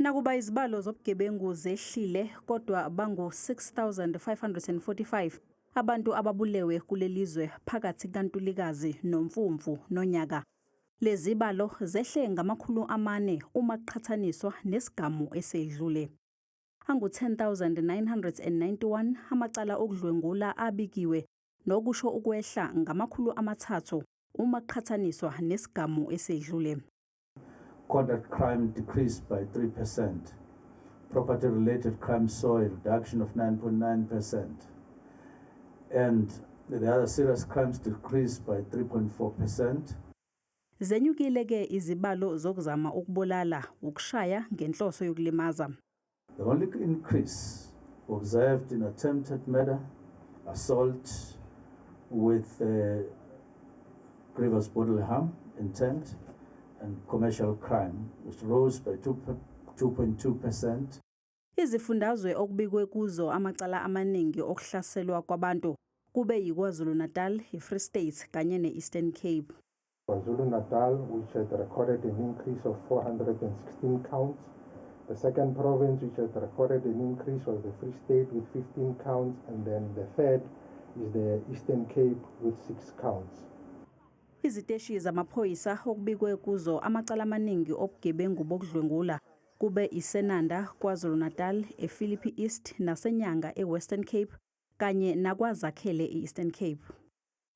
Nakuba izibalo zobugebengu zehlile kodwa bangu 6,545 abantu ababulewe kulelizwe phakathi kaNtulikazi noMfumfu nonyaka. Lezi zibalo zehle ngama400 uma kuqhathaniswa nesigamu esedlule. Angu 10,991 amacala okudlwengula abikiwe nokusho ukwehla ngama300 uma kuqhathaniswa nesigamu esedlule. Conduct crime decreased by 3%. Property-related crime saw a reduction of 9.9%. And the other serious crimes decreased by 3.4%. Zenyukile-ke izibalo zokuzama ukubulala, ukushaya ngenhloso yokulimaza. The only increase observed in attempted murder, assault with grievous bodily harm, intent, and commercial crime, which rose by 2.2%. Izifundazwe okubikwe kuzo amacala amaningi okuhlaselwa kwabantu kube yiKwaZulu-Natal, iFree State kanye neEastern Cape. KwaZulu-Natal, which had recorded an increase of 416 counts. The second province which had recorded an increase was the Free State with 15 counts, and then the third is the Eastern Cape with 6 counts. Iziteshi zamaphoyisa okubikwe kuzo amacala amaningi obugebengu bokudlwengula kube iSenanda, KwaZulu-Natal, ePhilippi East naseNyanga eWestern Cape kanye nakwaZakhele eEastern Cape.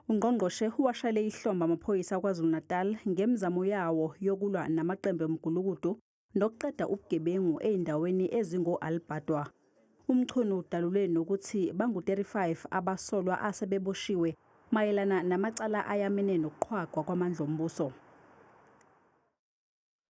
Ungqongqoshe washayele ihlomba amaphoyisa KwaZulu-Natal ngemizamo yawo yokulwa namaqembu omgulukudu nokuqeda ubugebengu eindaweni ezingo-Albadwa. Umchunu udalule nokuthi bangu 35 abasolwa asebeboshiwe mayelana namacala ayamene nokuqhwagwa kwamandla ombuso.